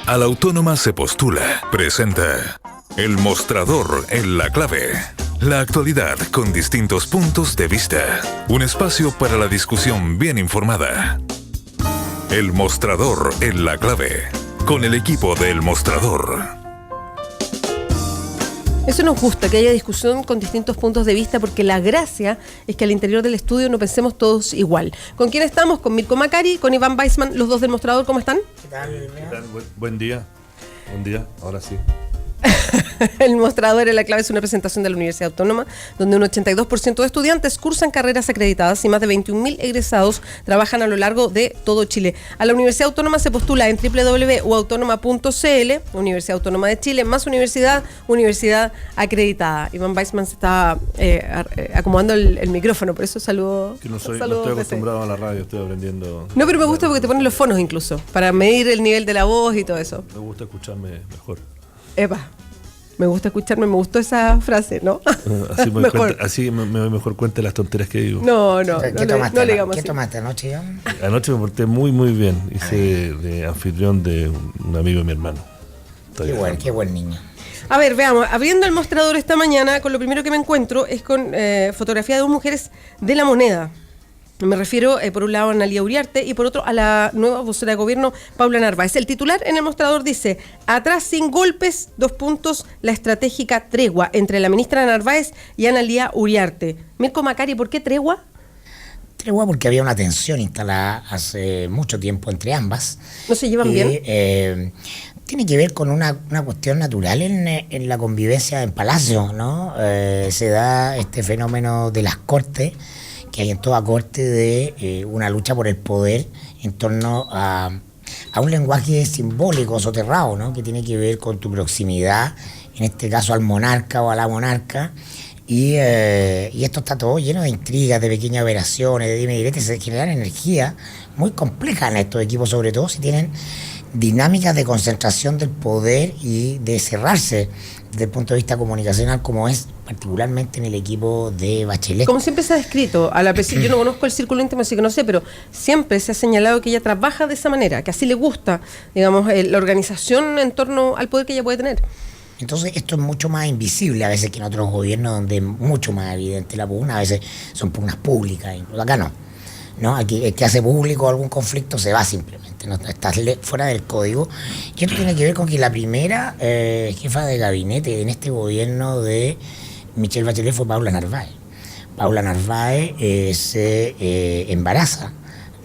A la Autónoma se postula. Presenta El Mostrador en la Clave. La actualidad con distintos puntos de vista. Un espacio para la discusión bien informada. El Mostrador en la Clave. Con el equipo de El Mostrador. Eso nos gusta, que haya discusión con distintos puntos de vista, porque la gracia es que al interior del estudio no pensemos todos igual. ¿Con quién estamos? Con Mirko Macari, con Iván Weissman, los dos del Mostrador. ¿Cómo están? ¿Qué tal? Buen día. Buen día, ahora sí. El Mostrador en la Clave es una presentación de la Universidad Autónoma, donde un 82% de estudiantes cursan carreras acreditadas y más de 21.000 egresados trabajan a lo largo de todo Chile. A la Universidad Autónoma se postula en www.uautonoma.cl, Universidad Autónoma de Chile, más universidad acreditada. Iván Weissman se está acomodando el micrófono, por eso saludo. Que no estoy acostumbrado a la radio, estoy aprendiendo. No, pero me gusta porque te ponen los fonos incluso, para medir el nivel de la voz y todo eso. Me gusta escucharme mejor. Epa, me gusta escucharme, me gustó esa frase, ¿no? Así me doy mejor cuenta de las tonterías que digo. No le digamos ¿Qué así. tomaste anoche, Iván? Anoche me porté muy bien. Hice de anfitrión de un amigo de mi hermano. Qué buen niño. A ver, veamos, abriendo el Mostrador esta mañana, con lo primero que me encuentro es con fotografía de dos mujeres de La Moneda. Me refiero, por un lado, a Analía Uriarte y por otro, a la nueva vocera de gobierno, Paula Narváez. El titular en el Mostrador dice: atrás sin golpes, la estratégica tregua entre la ministra Narváez y Analía Uriarte. Mirko Macari, ¿por qué tregua? Tregua porque había una tensión instalada hace mucho tiempo entre ambas. ¿No se llevan bien? Tiene que ver con una cuestión natural en la convivencia en Palacio, ¿no? Se da este fenómeno de las cortes, que hay en toda corte de una lucha por el poder en torno a un lenguaje simbólico, soterrado, ¿no? Que tiene que ver con tu proximidad, en este caso al monarca o a la monarca, y esto está todo lleno de intrigas, de pequeñas operaciones, de dime y direte. Se generan energías muy complejas en estos equipos, sobre todo si tienen dinámicas de concentración del poder y de cerrarse desde el punto de vista comunicacional, como es particularmente en el equipo de Bachelet. Como siempre se ha descrito, a la yo no conozco el círculo íntimo, así que no sé, pero siempre se ha señalado que ella trabaja de esa manera, que así le gusta, digamos, la organización en torno al poder que ella puede tener. Entonces esto es mucho más invisible a veces que en otros gobiernos, donde es mucho más evidente la pugna. A veces son pugnas públicas, incluso acá no, aquí el que hace público algún conflicto se va simplemente, no está fuera del código. Y esto tiene que ver con que la primera jefa de gabinete en este gobierno de Michelle Bachelet fue Paula Narváez. Paula Narváez se embaraza,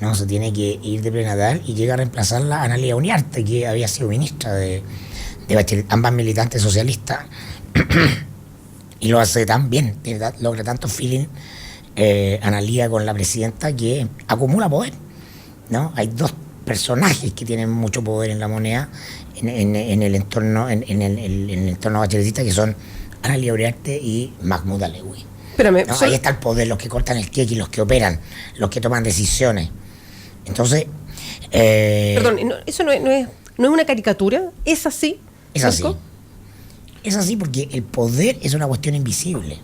¿no? Se tiene que ir de prenatal y llega a reemplazarla a Analía Uriarte, que había sido ministra de Bachelet, ambas militantes socialistas. Y lo hace tan bien, logra tanto feeling Analía con la presidenta, que acumula poder, ¿no? Hay dos personajes que tienen mucho poder en La Moneda, en el entorno el entorno bacheletista, que son Analía Uriarte y Mahmoud Alewi. Espérame, ¿No? Ahí está el poder, los que cortan el queque, los que operan, los que toman decisiones. Entonces, perdón, eso no es una caricatura, ¿es así? Es así. Es así porque el poder es una cuestión invisible.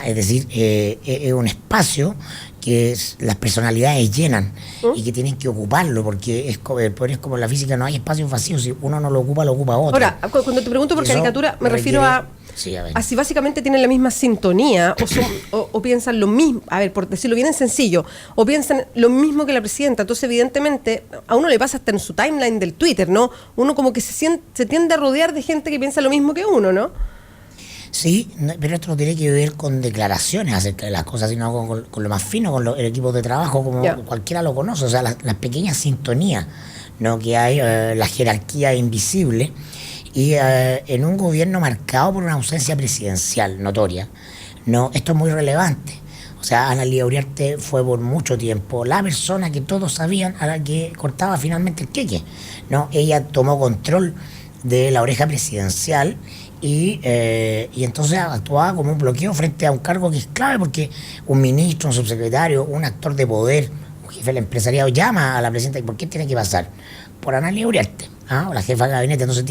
Es decir, es un espacio que las personalidades llenan y que tienen que ocuparlo, porque el poder es como la física, no hay espacios vacíos, si uno no lo ocupa otro. Ahora, cuando te pregunto por caricatura, me refiero a si básicamente tienen la misma sintonía o piensan lo mismo, a ver, por decirlo bien en sencillo, o piensan lo mismo que la presidenta. Entonces, evidentemente, a uno le pasa hasta en su timeline del Twitter, ¿no? Uno como que se tiende a rodear de gente que piensa lo mismo que uno, ¿no? Sí, pero esto no tiene que ver con declaraciones acerca de las cosas, sino con lo más fino, con el equipo de trabajo, como cualquiera lo conoce. O sea, las pequeñas sintonías, ¿no? Que hay, la jerarquía invisible, y en un gobierno marcado por una ausencia presidencial notoria, ¿no? Esto es muy relevante. O sea, Analía Uriarte fue por mucho tiempo la persona que todos sabían a la que cortaba finalmente el queque, ¿no? Ella tomó control de la oreja presidencial y entonces actuaba como un bloqueo frente a un cargo que es clave, porque un ministro, un subsecretario, un actor de poder, un jefe del empresariado llama a la presidenta. ¿Y por qué tiene que pasar? Por Analía Uriarte, o la jefa de gabinete. Entonces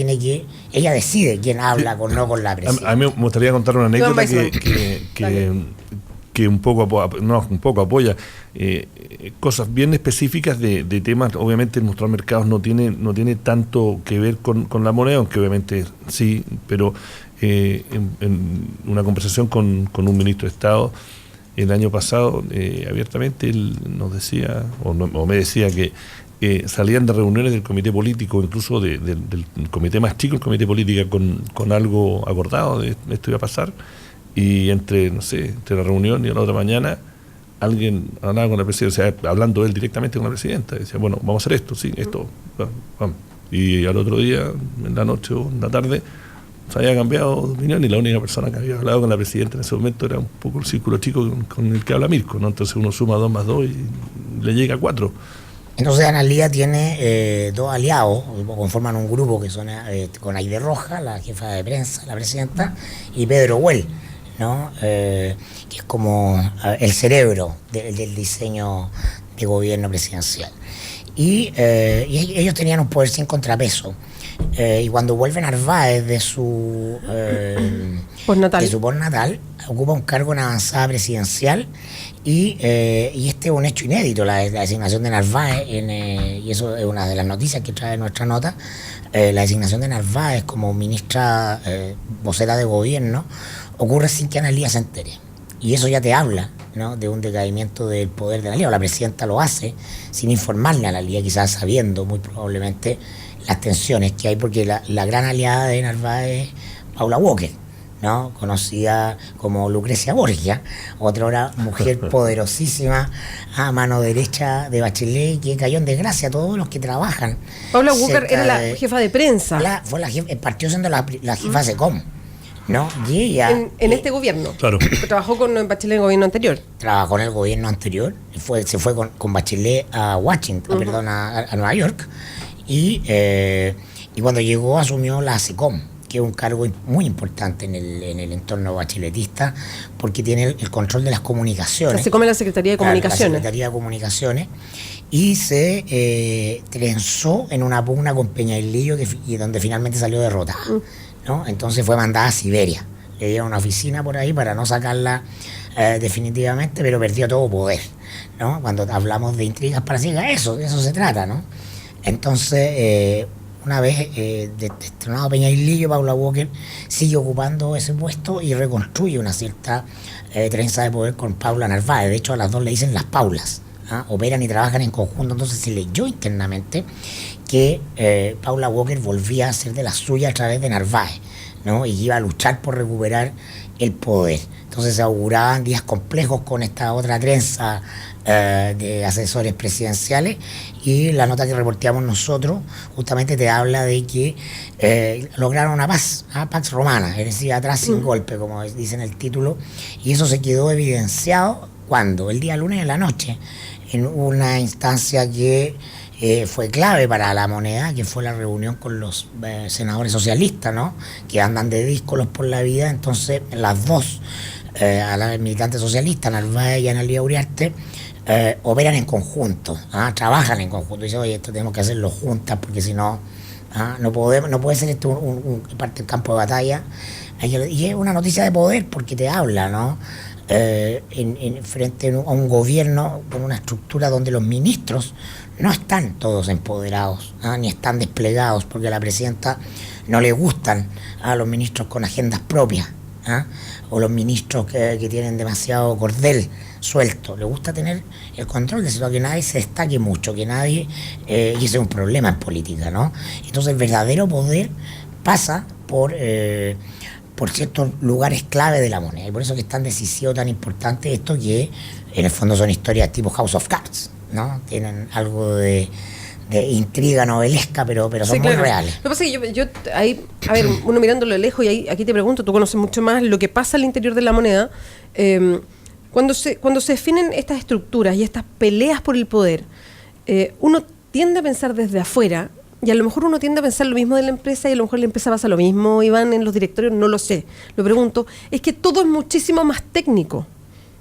ella decide quién habla con la presidenta. A mí me gustaría contar una anécdota que un poco apoya cosas bien específicas de temas. Obviamente el mostrador de mercados no tiene tanto que ver con la moneda, aunque obviamente sí, pero en una conversación con un ministro de Estado el año pasado, abiertamente él nos decía, o me decía que salían de reuniones del comité político, incluso del comité más chico, el comité política, con algo acordado de esto iba a pasar, y entre la reunión y la otra mañana alguien hablaba con la presidenta, o sea, hablando él directamente con la presidenta, decía, bueno, vamos a hacer esto, sí, esto, vamos. Y al otro día, en la noche o en la tarde, se había cambiado de opinión, y la única persona que había hablado con la presidenta en ese momento era un poco el círculo chico con el que habla Mirko, ¿no? Entonces uno suma 2 más 2 y le llega a 4. Entonces Analía tiene 2 aliados, conforman un grupo que son con Aide Roja, la jefa de prensa, la presidenta, y Pedro Huel, ¿no? Que es como el cerebro del diseño de gobierno presidencial. Y ellos tenían un poder sin contrapeso. Y cuando vuelve Narváez de su postnatal, ocupa un cargo en avanzada presidencial, y este es un hecho inédito, la designación de Narváez, y eso es una de las noticias que trae nuestra nota. La designación de Narváez como ministra vocera de gobierno ocurre sin que Analía se entere. Y eso ya te habla, ¿no?, de un decaimiento del poder de Analía. O la presidenta lo hace sin informarle a Analía, quizás sabiendo muy probablemente las tensiones que hay, porque la gran aliada de Narváez es Paula Walker, ¿no?, conocida como Lucrecia Borgia, otra mujer poderosísima a mano derecha de Bachelet, que cayó en desgracia a todos los que trabajan. Paula Walker era la jefa de prensa. Partió siendo la jefa de SECOM, ¿no? Y ella, en este gobierno. Claro. Trabajó con Bachelet en el gobierno anterior. Trabajó en el gobierno anterior, se fue con Bachelet a Washington, a Nueva York, y cuando llegó asumió la SECOM, que es un cargo muy importante en el entorno bacheletista, porque tiene el control de las comunicaciones. La SECOM es la Secretaría de Comunicaciones. La Secretaría de Comunicaciones, y se trenzó en una pugna con Peñailillo, y donde finalmente salió derrotada, ¿no? Entonces fue mandada a Siberia. Le dieron una oficina por ahí para no sacarla definitivamente, pero perdió todo poder, ¿no? Cuando hablamos de intrigas para de eso se trata, ¿no? Entonces, una vez destronado Peñailillo, Paula Walker sigue ocupando ese puesto y reconstruye una cierta trenza de poder con Paula Narváez. De hecho, a las dos le dicen las Paulas, ¿ah? Operan y trabajan en conjunto. Entonces se leyó internamente que Paula Walker volvía a ser de la suya a través de Narváez, ¿no?, y iba a luchar por recuperar el poder. Entonces se auguraban días complejos con esta otra trenza de asesores presidenciales, y la nota que reporteamos nosotros justamente te habla de que lograron una paz, Pax Romana, es decir, atrás sin golpe, como dice en el título, y eso se quedó evidenciado cuando el día lunes en la noche, en una instancia que fue clave para la moneda, que fue la reunión con los senadores socialistas, ¿no?, que andan de díscolos por la vida. Entonces las dos, a las militantes socialistas, Narváez y Analía Uriarte, operan en conjunto, trabajan en conjunto, y dicen, oye, esto tenemos que hacerlo juntas, porque si no, no puede ser esto parte del campo de batalla. Y es una noticia de poder, porque te habla, ¿no?, frente a un gobierno con una estructura donde los ministros no están todos empoderados, ni están desplegados, porque a la presidenta no le gustan a los ministros con agendas propias, o los ministros que tienen demasiado cordel suelto. Le gusta tener el control de eso, que nadie se destaque mucho, que nadie, y ese es un problema en política, ¿no? Entonces el verdadero poder pasa por ciertos lugares clave de la moneda, y por eso que es tan decisivo, tan importante esto, que en el fondo son historias tipo House of Cards, ¿no? Tienen algo de intriga novelesca, pero son muy reales. Lo que pasa es que yo ahí, a ver, uno mirándolo de lejos, y aquí te pregunto, tú conoces mucho más lo que pasa al interior de la moneda, cuando se definen estas estructuras y estas peleas por el poder, uno tiende a pensar desde afuera, y a lo mejor uno tiende a pensar lo mismo de la empresa, y a lo mejor la empresa pasa lo mismo, y van en los directorios, no lo sé. Lo pregunto, es que todo es muchísimo más técnico.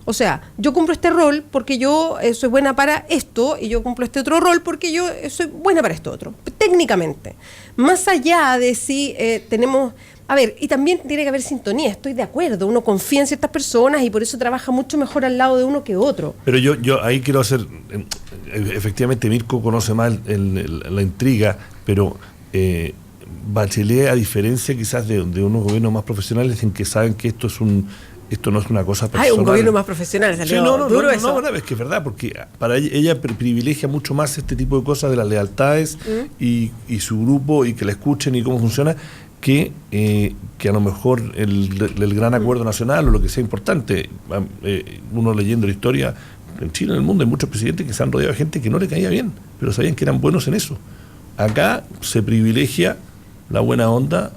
O sea, yo cumplo este rol porque yo soy buena para esto, y yo cumplo este otro rol porque yo soy buena para esto otro, técnicamente. Más allá de si tenemos A ver, y también tiene que haber sintonía, estoy de acuerdo, uno confía en ciertas personas y por eso trabaja mucho mejor al lado de uno que otro. Pero yo ahí quiero hacer, efectivamente Mirko conoce más la intriga, pero Bachelet, a diferencia quizás de unos gobiernos más profesionales en que saben que esto no es una cosa personal. Un gobierno más profesional, salió duro eso. No, es que es verdad, porque para ella privilegia mucho más este tipo de cosas de las lealtades y su grupo y que la escuchen y cómo funciona, que a lo mejor el gran acuerdo nacional o lo que sea importante. Uno leyendo la historia, en Chile, en el mundo, hay muchos presidentes que se han rodeado de gente que no le caía bien, pero sabían que eran buenos en eso. Acá se privilegia la buena onda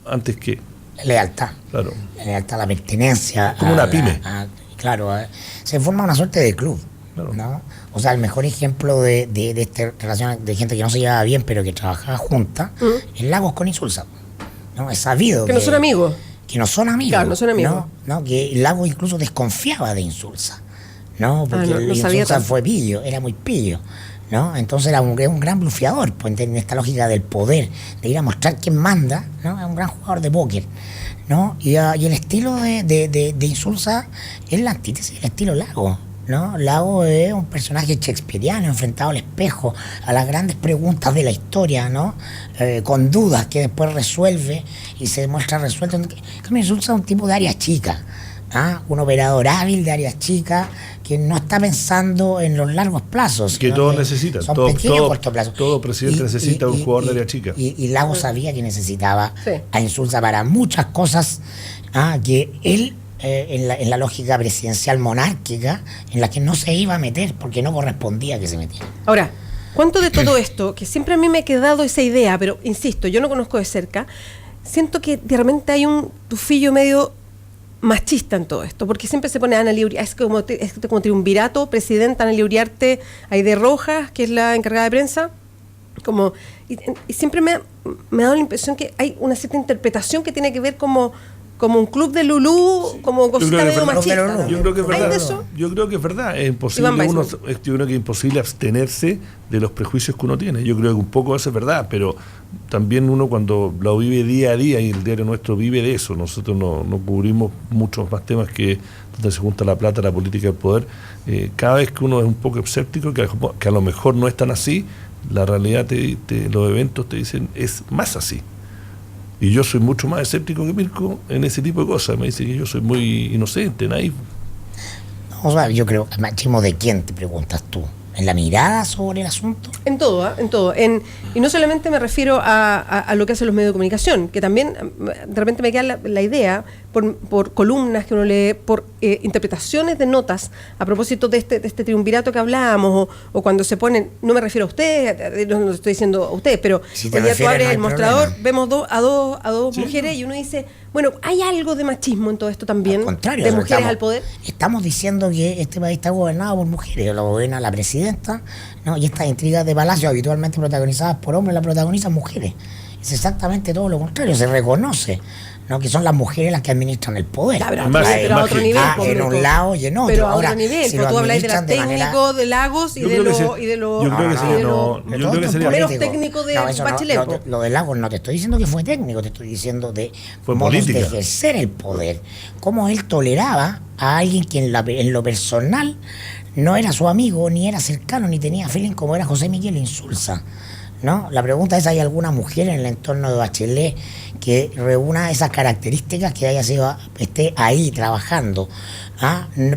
antes que... Lealtad. Claro. La lealtad, la pertenencia. Como una pyme. Claro, se forma una suerte de club. Claro. ¿No? O sea, el mejor ejemplo de esta relación de gente que no se llevaba bien, pero que trabajaba junta, es Lagos con Insulza. ¿No? Es sabido que no son amigos. Que no son amigos. Claro, no son amigos. ¿No? Que Lagos incluso desconfiaba de Insulza. ¿No? Porque no Insulza fue pillo, era muy pillo. ¿No? Entonces era un gran blufeador, pues, en esta lógica del poder, de ir a mostrar quién manda, ¿no? Es un gran jugador de póker, ¿no? Y el estilo de Insulza es la antítesis del estilo Lago, ¿no? Lago es un personaje shakespeariano enfrentado al espejo, a las grandes preguntas de la historia, ¿no? Con dudas que después resuelve y se muestra resuelto. Insulza es un tipo de área chica, un operador hábil de áreas chicas que no está pensando en los largos plazos. Que todos necesitan. Son pequeños cortos plazos. Todo presidente necesita un jugador de área chica. Y Lago sabía que necesitaba a Insulza para muchas cosas que él, en la lógica presidencial monárquica, en la que no se iba a meter porque no correspondía que se metiera. Ahora, ¿cuánto de todo esto, que siempre a mí me ha quedado esa idea, pero insisto, yo no conozco de cerca, siento que de repente hay un tufillo medio machista en todo esto, porque siempre se pone Ana Uriarte, es como triunvirato, presidenta Ana Uriarte, Aide Rojas, que es la encargada de prensa, y siempre me ha dado la impresión que hay una cierta interpretación que tiene que ver como un club de Lulú, como cosita medio machista. Yo creo que es verdad. ¿Hay de eso? Yo creo que es verdad. Es imposible yo creo que es imposible abstenerse de los prejuicios que uno tiene. Yo creo que un poco eso es verdad, pero también uno cuando lo vive día a día, y el diario nuestro vive de eso. Nosotros no cubrimos muchos más temas que donde se junta la plata, la política y el poder. Cada vez que uno es un poco escéptico, que a lo mejor no es tan así, la realidad los eventos te dicen es más así. Y yo soy mucho más escéptico que Mirko en ese tipo de cosas. Me dice que yo soy muy inocente, naif. No, o sea, yo creo, machismo de quién te preguntas tú. ¿En la mirada sobre el asunto? En todo, en todo. Y no solamente me refiero a lo que hacen los medios de comunicación, que también de repente me queda la idea, por columnas que uno lee, por interpretaciones de notas a propósito de este triunvirato que hablábamos, o cuando se ponen, no me refiero a usted, no lo estoy diciendo a usted, pero si hoy día tú abres el mostrador, problema. vemos a dos mujeres y uno dice, bueno, ¿hay algo de machismo en todo esto también? Al contrario, de mujeres al poder. Estamos diciendo que este país está gobernado por mujeres, lo gobierna la presidenta, ¿no? Y estas intrigas de palacio habitualmente protagonizadas por hombres las protagonizan mujeres. Es exactamente todo lo contrario, se reconoce, ¿no? Que son las mujeres las que administran el poder. Pero a otro nivel. En un lado y en otro. Pero a ahora, otro nivel, si tú habláis de los técnicos de Lagos y de los primeros técnicos de Bachelet. Lo de Lagos no te estoy diciendo que fue técnico, te estoy diciendo de modos de ejercer el poder. Cómo él toleraba a alguien que en lo personal no era su amigo, ni era cercano, ni tenía feeling, como era José Miguel Insulza, ¿no? La pregunta es, ¿hay alguna mujer en el entorno de Bachelet que reúna esas características, que esté ahí trabajando?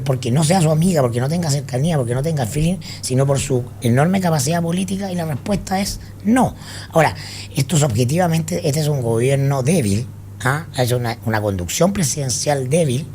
Porque no sea su amiga, porque no tenga cercanía, porque no tenga feeling, sino por su enorme capacidad política, y la respuesta es no. Ahora, esto es objetivamente, este es un gobierno débil, es una conducción presidencial débil,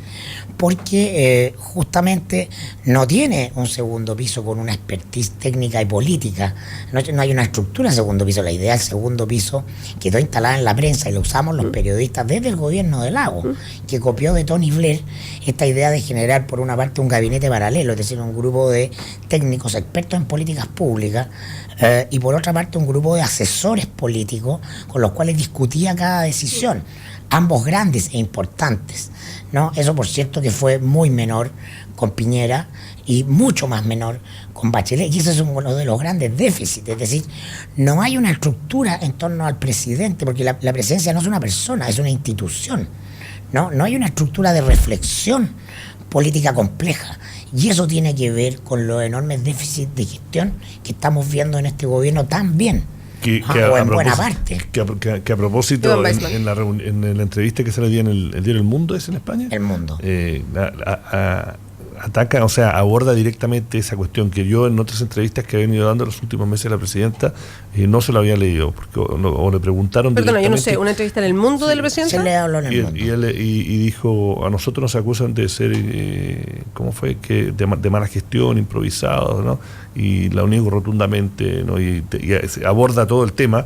porque justamente no tiene un segundo piso con una expertise técnica y política. No hay una estructura de segundo piso. La idea del segundo piso quedó instalada en la prensa y lo usamos los periodistas desde el gobierno de Lagos, que copió de Tony Blair esta idea de generar por una parte un gabinete paralelo, es decir, un grupo de técnicos expertos en políticas públicas, y por otra parte un grupo de asesores políticos con los cuales discutía cada decisión. ambos grandes e importantes, ¿no? Eso, por cierto, que fue muy menor con Piñera y mucho más menor con Bachelet, y ese es uno de los grandes déficits. Es decir, no hay una estructura en torno al presidente, porque la presidencia no es una persona, es una institución, ¿no? No hay una estructura de reflexión política compleja, y eso tiene que ver con los enormes déficits de gestión que estamos viendo en este gobierno también. O en buena parte. Que a propósito, en la entrevista que se le dio en el diario El Mundo, ¿es en España? El Mundo. Ataca, o sea, aborda directamente esa cuestión que yo en otras entrevistas que he venido dando los últimos meses a la presidenta no se lo había leído, porque o le preguntaron. Perdona, yo no sé, ¿una entrevista en El Mundo de la presidenta? Se le habló en El Mundo. Y dijo, a nosotros nos acusan de ser, ¿cómo fue? Que de mala gestión, improvisados, ¿no? Y la niego rotundamente, ¿no? Y aborda todo el tema.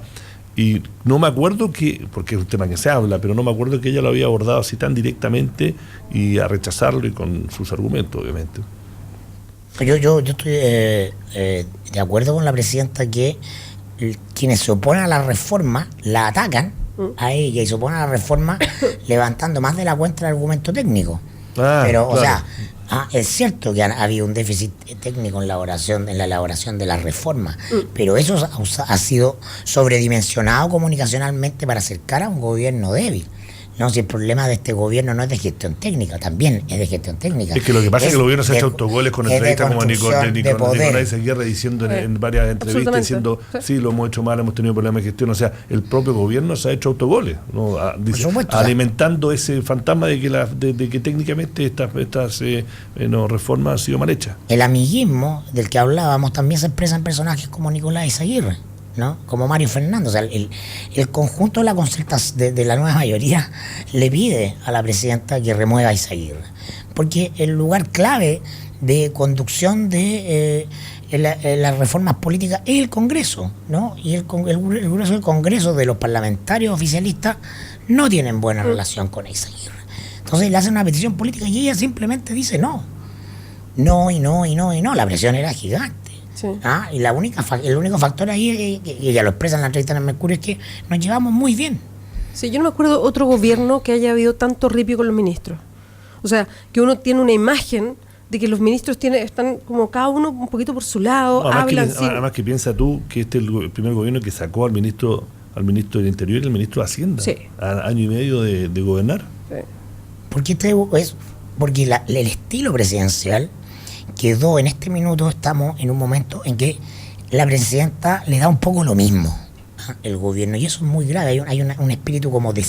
Y no me acuerdo porque es un tema que se habla, pero no me acuerdo que ella lo había abordado así tan directamente y a rechazarlo y con sus argumentos, obviamente. Yo estoy de acuerdo con la presidenta que quienes se oponen a la reforma la atacan a ella y se oponen a la reforma levantando más de la cuenta el argumento técnico. Pero, claro. O sea, es cierto que ha habido un déficit técnico en la elaboración de la reforma, pero eso ha sido sobredimensionado comunicacionalmente para acercar a un gobierno débil. No, si el problema de este gobierno no es de gestión técnica, también es de gestión técnica. Es que lo que pasa es que el gobierno se ha hecho autogoles con entrevistas como Nicolás Seguerra diciendo en varias entrevistas, diciendo, sí, lo hemos hecho mal, hemos tenido problemas de gestión. O sea, el propio gobierno se ha hecho autogoles, ¿no? Alimentando ese fantasma de que técnicamente estas reformas han sido mal hechas. El amiguismo del que hablábamos también se expresa en personajes como Nicolás Izaguirre, ¿no? Como Mario Fernández. O sea, el conjunto de la concertación de la nueva mayoría le pide a la presidenta que remueva a Izaguirre, porque el lugar clave de conducción de las reformas políticas es el Congreso, ¿no? Y el grueso del Congreso de los parlamentarios oficialistas no tienen buena relación con Izaguirre. Entonces le hacen una petición política y ella simplemente dice no. La presión era gigante. Sí. Y el único factor ahí, y ella lo expresa en la entrevista en el Mercurio, es que nos llevamos muy bien. Sí, yo no me acuerdo otro gobierno que haya habido tanto ripio con los ministros. O sea, que uno tiene una imagen de que los ministros están como cada uno un poquito por su lado, hablan. Además que piensa tú que este es el primer gobierno que sacó al ministro del Interior y al ministro de Hacienda, sí, a año y medio de gobernar. Sí. Porque el estilo presidencial quedó en este minuto, estamos en un momento en que la presidenta le da un poco lo mismo el gobierno, y eso es muy grave. Hay un espíritu como de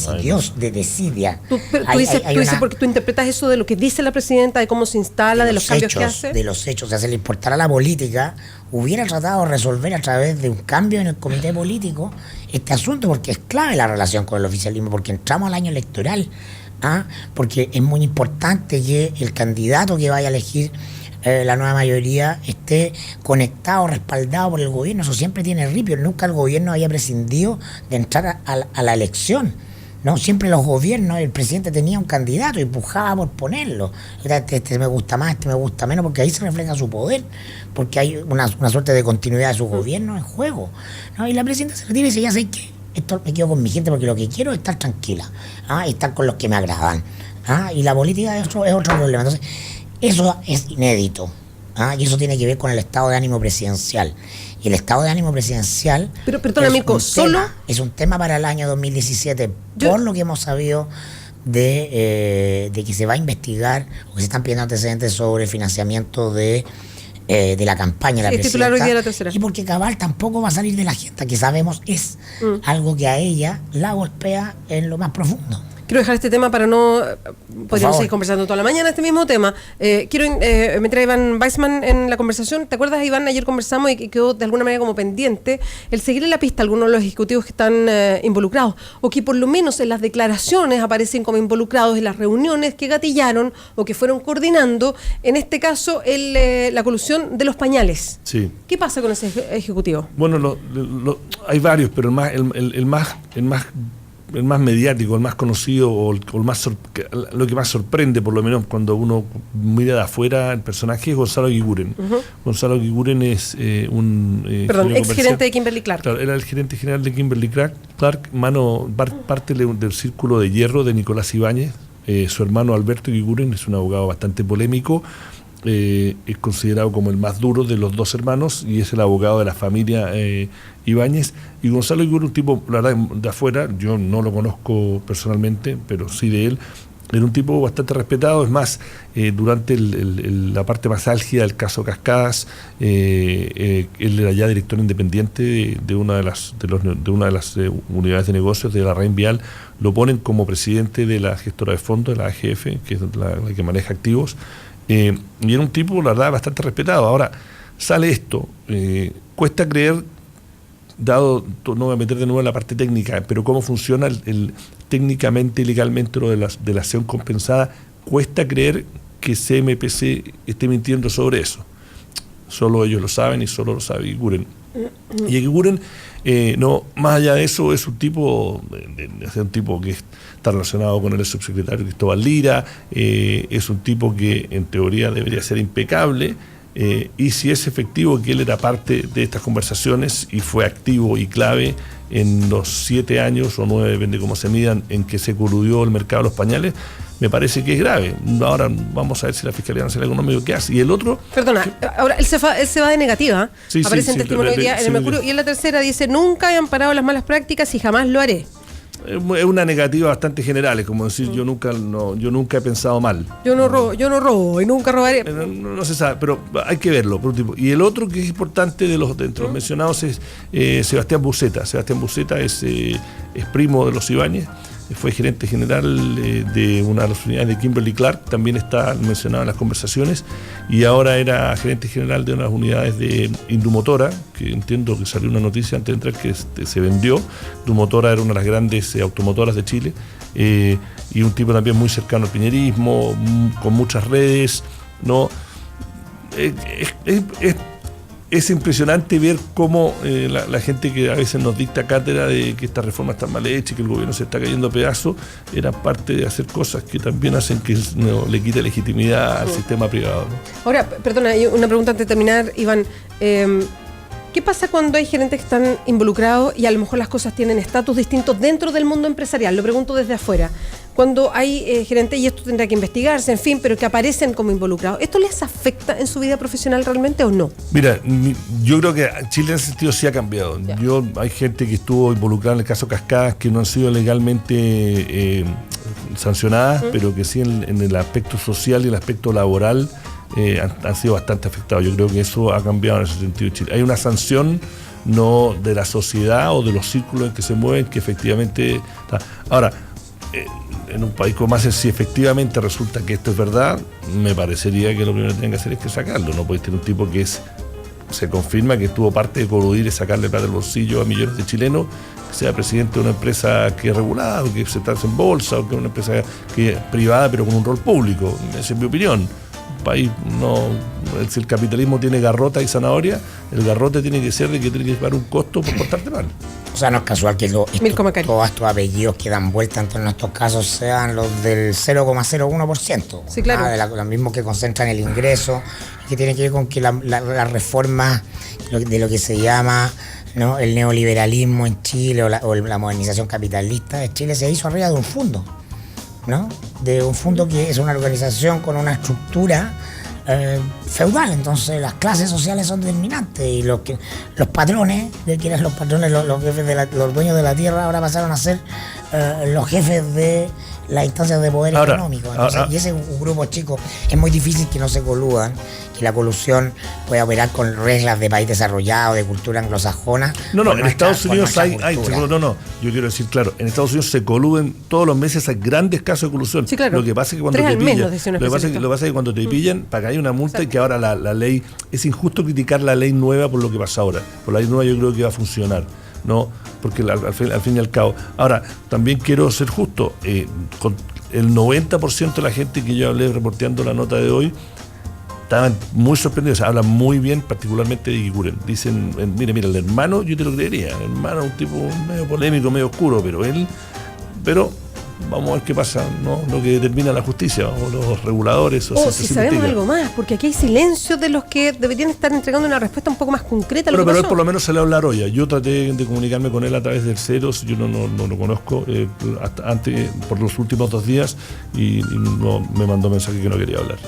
desidia. Tú dices porque tú interpretas eso de lo que dice la presidenta, de cómo se instala, de los cambios que hace. De los hechos, o sea, si le importara la política, hubiera tratado de resolver a través de un cambio en el comité político este asunto, porque es clave la relación con el oficialismo, porque entramos al año electoral, porque es muy importante que el candidato que vaya a elegir la nueva mayoría esté conectado, respaldado por el gobierno. Eso siempre tiene ripio. Nunca el gobierno había prescindido de entrar a la elección, ¿no? Siempre los gobiernos, el presidente tenía un candidato y pujaba por ponerlo. Este me gusta más, este me gusta menos, porque ahí se refleja su poder, porque hay una suerte de continuidad de su gobierno en juego, ¿no? Y la presidenta se retira y dice, ya sé que esto me quedo con mi gente porque lo que quiero es estar tranquila, y estar con los que me agradan, y la política es otro problema. Entonces, eso es inédito, y eso tiene que ver con el estado de ánimo presidencial. Y el estado de ánimo presidencial es un tema para el año 2017, por lo que hemos sabido de que se va a investigar o que se están pidiendo antecedentes sobre el financiamiento de la campaña de la presidenta, y porque cabal tampoco va a salir de la agenda, que sabemos es algo que a ella la golpea en lo más profundo. Quiero dejar este tema para no... Podríamos seguir conversando toda la mañana este mismo tema. Quiero meter a Iván Weissman en la conversación. ¿Te acuerdas, Iván? Ayer conversamos y quedó de alguna manera como pendiente el seguirle la pista a algunos de los ejecutivos que están involucrados, o que por lo menos en las declaraciones aparecen como involucrados en las reuniones que gatillaron o que fueron coordinando, en este caso, la colusión de los pañales. Sí. ¿Qué pasa con ese ejecutivo? Bueno, hay varios, pero el más más mediático, el más conocido o lo que más sorprende, por lo menos cuando uno mira de afuera, el personaje es Gonzalo Eguiguren. Gonzalo Eguiguren es ex gerente de Kimberly Clark. Claro, era el gerente general de Kimberly Clark, parte del círculo de hierro de Nicolás Ibáñez. Su hermano Alberto Eguiguren es un abogado bastante polémico. Es considerado como el más duro de los dos hermanos y es el abogado de la familia Ibáñez. Y Gonzalo Eguiguren, un tipo, la verdad, de afuera, yo no lo conozco personalmente, pero sí de él, era un tipo bastante respetado. Es más, durante la parte más álgida del caso Cascadas, él era ya director independiente de una de las unidades de negocios de la Reinvial. Lo ponen como presidente de la gestora de fondos, de la AGF, que es la que maneja activos. Y era un tipo, la verdad, bastante respetado. Ahora, sale esto. Cuesta creer, no voy a meter de nuevo en la parte técnica, pero cómo funciona técnicamente y legalmente lo de la acción compensada, cuesta creer que CMPC esté mintiendo sobre eso. Solo ellos lo saben y solo lo sabe Eguiguren. Y Eguiguren, más allá de eso, es un tipo que está relacionado con el subsecretario Cristóbal Lira, es un tipo que en teoría debería ser impecable, y si es efectivo que él era parte de estas conversaciones y fue activo y clave en los 7 años o 9, depende cómo se midan, en que se coludió el mercado de los pañales, me parece que es grave. Ahora vamos a ver si la Fiscalía Nacional Económica qué hace. Y el otro... Perdona, ahora él se va de negativa. Sí, aparece en testimonio hoy día en el Mercurio. Y en la tercera dice, nunca he amparado las malas prácticas y jamás lo haré. Es una negativa bastante general, es como decir, yo nunca he pensado mal. Yo no robo y nunca robaré. No se sabe, pero hay que verlo, por último. Y el otro que es importante de entre los mencionados es Sebastián Buceta. Sebastián Buceta es primo de los Ibáñez, fue gerente general de una de las unidades de Kimberly Clark, también está mencionado en las conversaciones, y ahora era gerente general de unas unidades de Indumotora, que entiendo que salió una noticia antes de entrar que se vendió. Indumotora era una de las grandes automotoras de Chile, y un tipo también muy cercano al piñerismo, con muchas redes, ¿no? Es impresionante ver cómo la gente que a veces nos dicta cátedra de que esta reforma está mal hecha y que el gobierno se está cayendo a pedazos, era parte de hacer cosas que también hacen que le quite legitimidad al sistema privado, ¿no? Ahora, perdona, hay una pregunta antes de terminar, Iván. ¿Qué pasa cuando hay gerentes que están involucrados y a lo mejor las cosas tienen estatus distintos dentro del mundo empresarial? Lo pregunto desde afuera. Cuando hay gerentes, y esto tendrá que investigarse, en fin, pero que aparecen como involucrados, ¿esto les afecta en su vida profesional realmente o no? Mira, yo creo que Chile en ese sentido sí ha cambiado. Hay gente que estuvo involucrada en el caso Cascadas que no han sido legalmente sancionadas, pero que sí en el aspecto social y el aspecto laboral han sido bastante afectados. Yo creo que eso ha cambiado en ese sentido en Chile. Hay una sanción no de la sociedad o de los círculos en que se mueven que efectivamente está. Ahora, en un país como ese, si efectivamente resulta que esto es verdad, me parecería que lo primero que tienen que hacer es que sacarlo. No puede tener un tipo que se confirma que estuvo parte de coludir y sacarle plata del bolsillo a millones de chilenos, que sea presidente de una empresa que es regulada, o que se trata en bolsa, o que es una empresa que es privada pero con un rol público. Esa es mi opinión. País si el capitalismo tiene garrota y zanahoria, el garrote tiene que ser de que tiene que pagar un costo por portarte mal. O sea, no es casual que todos estos apellidos que dan vuelta en estos casos sean los del 0,01%. Sí, claro. Los mismos que concentran el ingreso, que tiene que ver con que la reforma de lo que se llama, ¿no?, el neoliberalismo en Chile o la modernización capitalista de Chile se hizo arriba de un fondo, ¿no? De un fondo que es una organización con una estructura feudal. Entonces las clases sociales son determinantes y los patrones, de quienes los patrones, los jefes los dueños de la tierra ahora pasaron a ser los jefes de las instancias de poder económico. Entonces, y ese grupo chico es muy difícil que no se coludan, que la colusión pueda operar con reglas de país desarrollado, de cultura anglosajona. En Estados Unidos hay yo quiero decir, claro, en Estados Unidos se coluden todos los meses, hay grandes casos de colusión. Sí, claro. Lo que pasa es que cuando te pillan, lo que pasa es que cuando te pillan, para que haya una multa. Exacto. Y que ahora la ley, es injusto criticar la ley nueva por lo que pasa ahora. Por la ley nueva yo creo que va a funcionar, ¿no? Porque al fin y al cabo. Ahora, también quiero ser justo, con el 90% de la gente que yo hablé reporteando la nota de hoy estaban muy sorprendidos, hablan muy bien, particularmente de Eguiguren. Dicen, mira, el hermano yo te lo creería, el hermano es un tipo medio polémico, medio oscuro, pero él pero vamos a ver qué pasa, ¿no? Lo que determina la justicia o los reguladores. O si sabemos algo más, porque aquí hay silencio de los que deberían estar entregando una respuesta un poco más concreta. Pero él por lo menos salió a hablar hoy. Yo traté de comunicarme con él a través del Ceros, yo no lo conozco hasta antes, por los últimos 2 días, y no, me mandó mensaje que no quería hablar.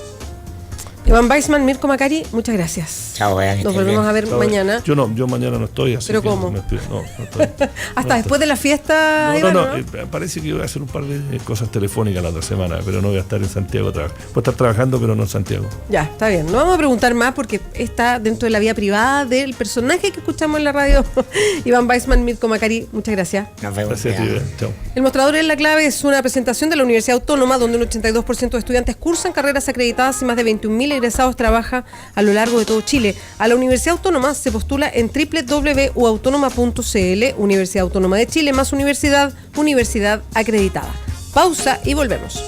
Iván Weissman, Mirko Macari, muchas gracias. Chao, nos volvemos a ver mañana. Yo mañana no estoy, así. ¿Pero que cómo? No estoy. Hasta después de la fiesta, No, Iván, ¿no? parece que voy a hacer un par de cosas telefónicas la otra semana, pero no voy a estar en Santiago. Voy a estar trabajando, pero no en Santiago. Ya, está bien. No vamos a preguntar más porque está dentro de la vida privada del personaje que escuchamos en la radio. Iván Weissman, Mirko Macari, muchas gracias. Nos vemos. Gracias a ti, chao. El Mostrador en la Clave es una presentación de la Universidad Autónoma, donde un 82% de estudiantes cursan carreras acreditadas y más de 21.000 egresados trabajan a lo largo de todo Chile. A la Universidad Autónoma se postula en www.autonoma.cl. Universidad Autónoma de Chile más universidad acreditada. Pausa y volvemos.